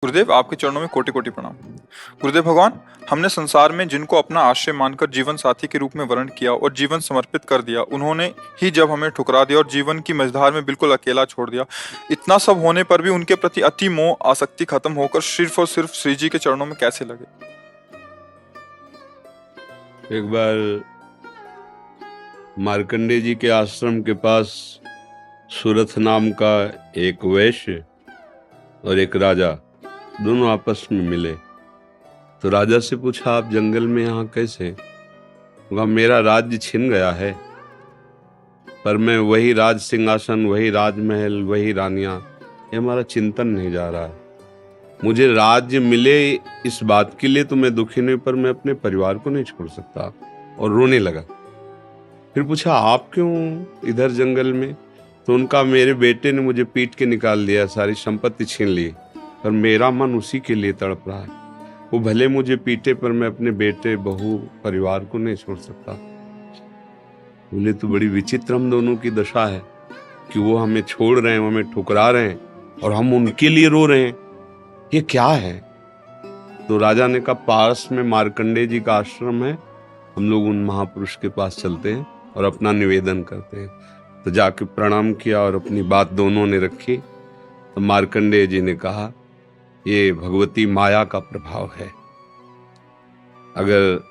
गुरुदेव, आपके चरणों में कोटि कोटि प्रणाम। गुरुदेव भगवान, हमने संसार में जिनको अपना आश्रय मानकर जीवन साथी के रूप में वर्ण किया और जीवन समर्पित कर दिया, उन्होंने ही जब हमें ठुकरा दिया और जीवन की मझधार में बिल्कुल अकेला छोड़ दिया, इतना सब होने पर भी उनके प्रति अति मोह आसक्ति खत्म होकर सिर्फ और सिर्फ श्री जी के चरणों में कैसे लगे? एक बार मार्कंडेय जी के आश्रम के पास सुरथ नाम का एक वैश्य और एक राजा दोनों आपस में मिले। तो राजा से पूछा, आप जंगल में यहाँ कैसे? कहा, मेरा राज्य छिन गया है, पर मैं वही राज सिंहासन, वही राजमहल, वही रानियां, ये हमारा चिंतन नहीं जा रहा है। मुझे राज्य मिले इस बात के लिए तो मैं दुखी नहीं, पर मैं अपने परिवार को नहीं छोड़ सकता। और रोने लगा। फिर पूछा, आप क्यों इधर जंगल में? तो उनका, मेरे बेटे ने मुझे पीट के निकाल दिया, सारी संपत्ति छीन ली, पर मेरा मन उसी के लिए तड़प रहा है। वो भले मुझे पीटे, पर मैं अपने बेटे, बहू, परिवार को नहीं छोड़ सकता। बोले, तो बड़ी विचित्र हम दोनों की दशा है कि वो हमें छोड़ रहे हैं, वो हमें ठुकरा रहे हैं और हम उनके लिए रो रहे हैं, ये क्या है? तो राजा ने कहा, पास में मार्कंडेय जी का आश्रम है, हम लोग उन महापुरुष के पास चलते हैं और अपना निवेदन करते हैं। तो जाके प्रणाम किया और अपनी बात दोनों ने रखी। तो मार्कंडेय जी ने कहा, ये भगवती माया का प्रभाव है। अगर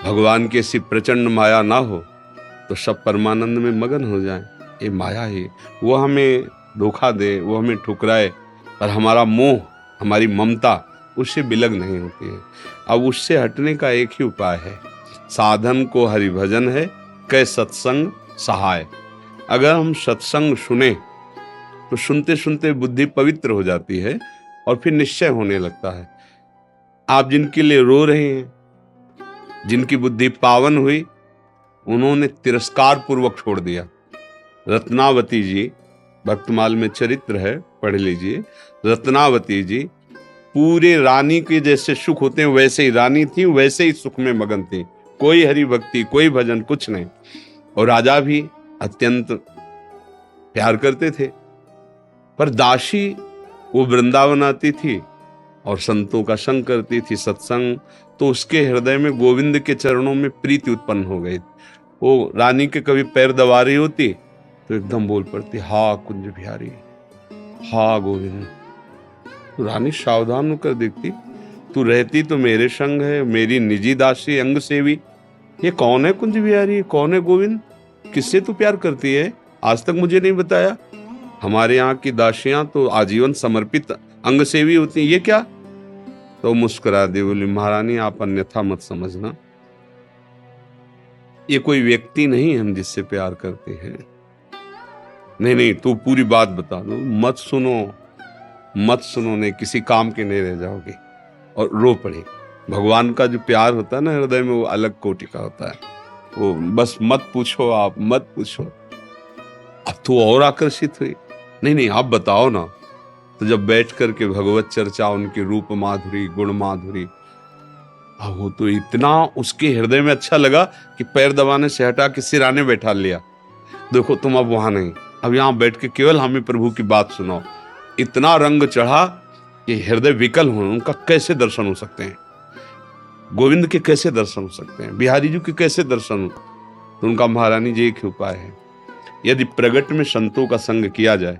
भगवान की ऐसी प्रचंड माया ना हो तो सब परमानंद में मगन हो जाएं। ये माया ही, वो हमें धोखा दे, वो हमें ठुकराए, पर हमारा मोह, हमारी ममता उससे बिलग नहीं होती है। अब उससे हटने का एक ही उपाय है, साधन को हरिभजन है, कै सत्संग सहाय। अगर हम सत्संग सुने तो सुनते सुनते बुद्धि पवित्र हो जाती है और फिर निश्चय होने लगता है। आप जिनके लिए रो रहे हैं, जिनकी बुद्धि पावन हुई, उन्होंने तिरस्कार पूर्वक छोड़ दिया। रत्नावती जी, भक्तमाल में चरित्र है, पढ़ लीजिए। रत्नावती जी पूरे रानी के जैसे सुख होते हैं वैसे ही रानी थी, वैसे ही सुख में मगन थी। कोई हरि भक्ति, कोई भजन, कुछ नहीं। और राजा भी अत्यंत प्यार करते थे, पर दासी वो वृंदावन आती थी और संतों का संग करती थी, सत्संग। तो उसके हृदय में गोविंद के चरणों में प्रीति उत्पन्न हो गई। वो रानी के कभी पैर दबा रही होती तो एकदम बोल पड़ती, हा कुंज बिहारी, हा गोविंद। तो रानी सावधान होकर देखती, तू रहती तो मेरे संग है, मेरी निजी दासी, अंग सेवी। ये कौन है कुंज बिहारी, कौन है गोविंद? किससे तू प्यार करती है? आज तक मुझे नहीं बताया। हमारे यहाँ की दासियां तो आजीवन समर्पित अंग सेवी होती हैं, ये क्या? तो मुस्कुरा दी, बोली, महारानी आप अन्यथा मत समझना, ये कोई व्यक्ति नहीं हम जिससे प्यार करते हैं। नहीं नहीं, तू पूरी बात बता दो, मत सुनो, मत सुनो, नहीं किसी काम के नहीं रह जाओगे। और रो पड़े। भगवान का जो प्यार होता है ना हृदय में, वो अलग कोटि का होता है। वो बस मत पूछो, आप मत पूछो। अब तो और आकर्षित हुई, नहीं नहीं आप बताओ ना। तो जब बैठ करके भगवत चर्चा, उनकी रूप माधुरी, गुण माधुरी, अब वो तो इतना उसके हृदय में अच्छा लगा कि पैर दबाने से हटा के सिराने बैठा लिया। देखो तुम अब वहां नहीं, अब यहाँ बैठ के केवल हमें प्रभु की बात सुनाओ। इतना रंग चढ़ा कि हृदय विकल हो, उनका कैसे दर्शन हो सकते हैं? गोविंद के कैसे दर्शन हो सकते हैं? बिहारी जी के कैसे दर्शन हो? तो उनका, महारानी जी एक ही उपाय है, यदि प्रगट में संतों का संग किया जाए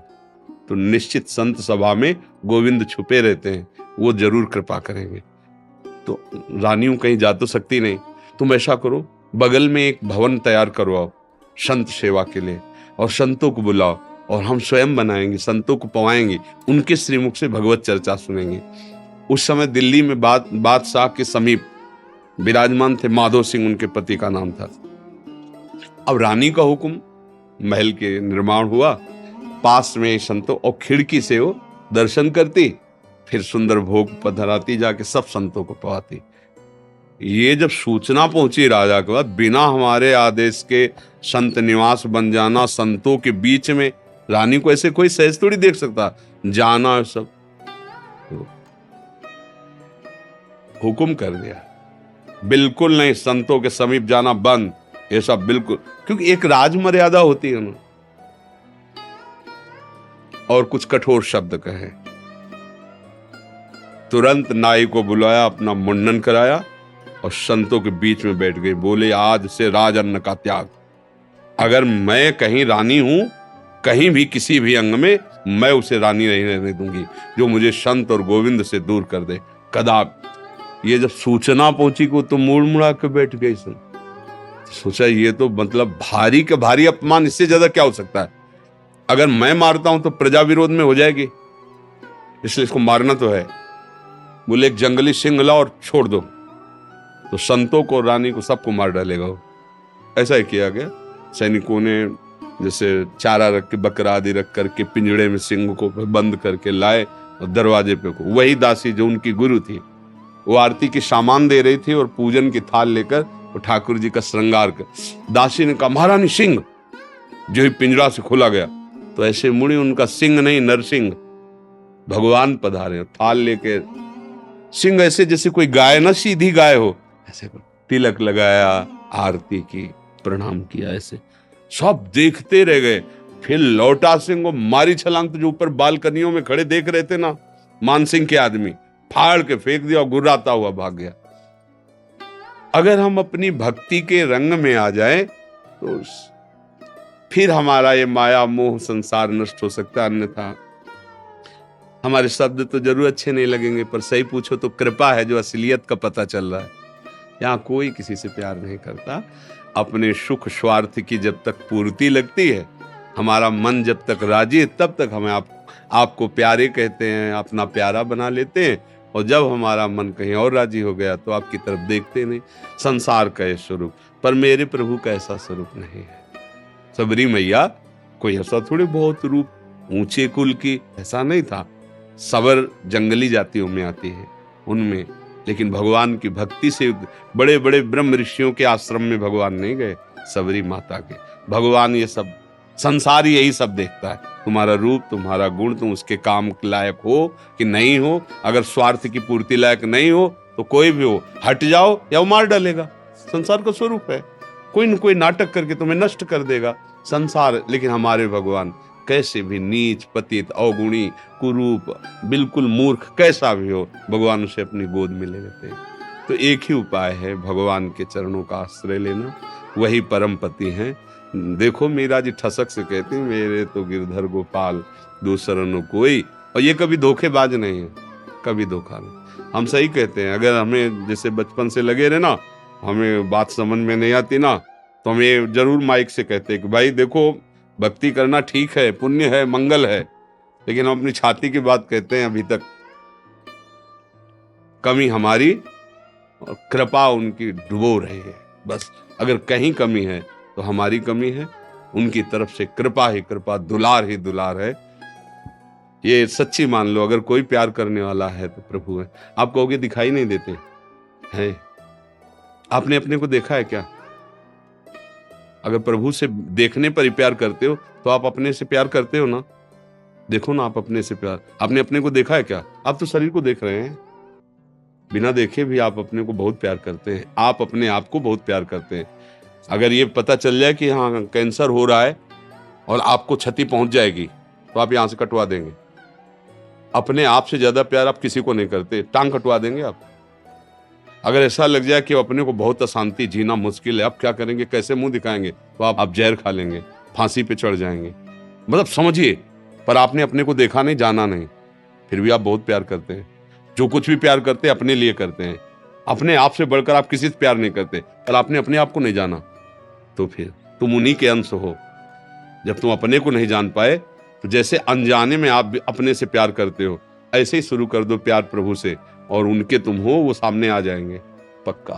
तो निश्चित संत सभा में गोविंद छुपे रहते हैं, वो जरूर कृपा करेंगे। तो रानियों कहीं जा तो सकती नहीं, तुम ऐसा करो, बगल में एक भवन तैयार करवाओ संत सेवा के लिए, और संतों को बुलाओ, और हम स्वयं बनाएंगे, संतों को पवाएंगे, उनके श्रीमुख से भगवत चर्चा सुनेंगे। उस समय दिल्ली में बादशाह के समीप विराजमान थे माधो सिंह, उनके पति का नाम था। अब रानी का हुक्म, महल के निर्माण हुआ, पास में संतों, और खिड़की से वो दर्शन करती, फिर सुंदर भोग पधराती, जाके सब संतों को पवाती। ये जब सूचना पहुंची राजा के बाद, बिना हमारे आदेश के संत निवास बन जाना, संतों के बीच में, रानी को ऐसे कोई सहज थोड़ी देख सकता, जाना सब। तो हुक्म कर दिया, बिल्कुल नहीं, संतों के समीप जाना बंद, ये सब बिल्कुल, क्योंकि एक राज मर्यादा होती है ना। और कुछ कठोर शब्द कहे। तुरंत नाई को बुलाया, अपना मुंडन कराया और संतों के बीच में बैठ गई। बोले, आज से राज अन्न का त्याग। अगर मैं कहीं रानी हूं, कहीं भी किसी भी अंग में, मैं उसे रानी नहीं रहने दूंगी जो मुझे संत और गोविंद से दूर कर दे। कदाप। ये जब सूचना पहुंची को तो मुड़ मुड़ा के बैठ गई। सोचा ये तो मतलब भारी के भारी अपमान, इससे ज्यादा क्या हो सकता है। अगर मैं मारता हूं तो प्रजा विरोध में हो जाएगी, इसलिए इसको मारना तो है। बोले, एक जंगली सिंह लाओ और छोड़ दो, तो संतों को, रानी को, सबको मार डालेगा वो। ऐसा ही किया गया। सैनिकों ने जैसे चारा रख के, बकरा आदि रख करके पिंजड़े में सिंह को बंद करके लाए और दरवाजे पे को। वही दासी जो उनकी गुरु थी, वो आरती की सामान दे रही थी और पूजन की थाल लेकर वो ठाकुर जी का श्रृंगार कर। दासी ने कहा, महारानी सिंह। जो ही पिंजरा से खोला गया तो ऐसे मुड़ी, उनका सिंह नहीं नरसिंह, भगवान पधारे। थाल लेके सिंह ऐसे जैसे कोई गाय ना, सीधी गाय हो, ऐसे तिलक लगाया, आरती की, प्रणाम किया। ऐसे सब देखते रह गए। फिर लौटा सिंह को मारी छलांग, तो जो ऊपर बालकनियों में खड़े देख रहे थे ना मान सिंह के आदमी, फाड़ के फेंक दिया और गुर्राता हुआ भाग गया। अगर हम अपनी भक्ति के रंग में आ जाएं तो फिर हमारा ये माया मोह संसार नष्ट हो सकता है। अन्यथा हमारे शब्द तो जरूर अच्छे नहीं लगेंगे, पर सही पूछो तो कृपा है जो असलियत का पता चल रहा है। यहाँ कोई किसी से प्यार नहीं करता। अपने सुख स्वार्थ की जब तक पूर्ति लगती है, हमारा मन जब तक राजी है, तब तक हमें आपको प्यारे कहते हैं, अपना प्यारा बना लेते हैं। और जब हमारा मन कहीं और राजी हो गया तो आपकी तरफ देखते नहीं। संसार का ये स्वरूप, पर मेरे प्रभु का ऐसा स्वरूप नहीं है। सबरी मैया कोई ऐसा थोड़ी बहुत रूप ऊंचे कुल की, ऐसा नहीं था। सबर जंगली जातियों में आती है उनमें, लेकिन भगवान की भक्ति से बड़े बड़े ब्रह्म ऋषियों के आश्रम में भगवान नहीं गए, सबरी माता के। भगवान ये सब संसार यही सब देखता है, तुम्हारा रूप, तुम्हारा गुण, तुम उसके काम लायक हो कि नहीं हो। अगर स्वार्थ की पूर्ति लायक नहीं हो तो कोई भी हो, हट जाओ या वो मार डालेगा। संसार का स्वरूप है, कोई न कोई नाटक करके तुम्हें नष्ट कर देगा संसार। लेकिन हमारे भगवान कैसे भी नीच, पतित, अवगुणी, कुरूप, बिल्कुल मूर्ख कैसा भी हो, भगवान उसे अपनी गोद में ले लेते हैं। तो एक ही उपाय है, भगवान के चरणों का आश्रय लेना, वही परम पति हैं। देखो मीरा जी ठसक से कहती, मेरे तो गिरधर गोपाल दूसरा न कोई। और ये कभी धोखेबाज नहीं है, कभी धोखा नहीं। हम सही कहते हैं। अगर हमें जैसे बचपन से लगे रहे ना, हमें बात समझ में नहीं आती ना, तो हम ये जरूर माइक से कहते हैं कि भाई देखो, भक्ति करना ठीक है, पुण्य है, मंगल है, लेकिन हम अपनी छाती की बात कहते हैं। अभी तक कमी हमारी और कृपा उनकी डुबो रही है। बस अगर कहीं कमी है तो हमारी कमी है, उनकी तरफ से कृपा ही कृपा, दुलार ही दुलार है। ये सच्ची मान लो। अगर कोई प्यार करने वाला है तो प्रभु है। आप कहोगे दिखाई नहीं देते हैं, आपने अपने को देखा है क्या? अगर प्रभु से देखने पर ही प्यार करते हो तो आप अपने से प्यार करते हो ना। देखो ना, आप अपने से प्यार, आपने अपने को देखा है क्या? आप तो शरीर को देख रहे हैं, बिना देखे भी आप अपने को बहुत प्यार करते हैं। आप अपने आप को बहुत प्यार करते हैं। अगर ये पता चल जाए कि हाँ कैंसर हो रहा है और आपको क्षति पहुंच जाएगी तो आप यहां से कटवा देंगे। अपने आप से ज्यादा प्यार आप किसी को नहीं करते, टांग कटवा देंगे आप। अगर ऐसा लग जाए कि अपने को बहुत अशांति, जीना मुश्किल है, आप क्या करेंगे, कैसे मुंह दिखाएंगे, तो आप जहर खा लेंगे, फांसी पे चढ़ जाएंगे। मतलब समझिए, पर आपने अपने को देखा नहीं, जाना नहीं, फिर भी आप बहुत प्यार करते हैं। जो कुछ भी प्यार करते हैं अपने लिए करते हैं। अपने आप से बढ़कर आप किसी से प्यार नहीं करते, पर आपने अपने आप को नहीं जाना, तो फिर तुम उन्हीं के अंश हो। जब तुम अपने को नहीं जान पाए तो जैसे अनजाने में आप अपने से प्यार करते हो, ऐसे ही शुरू कर दो प्यार प्रभु से, और उनके तुम हो वो सामने आ जाएंगे पक्का।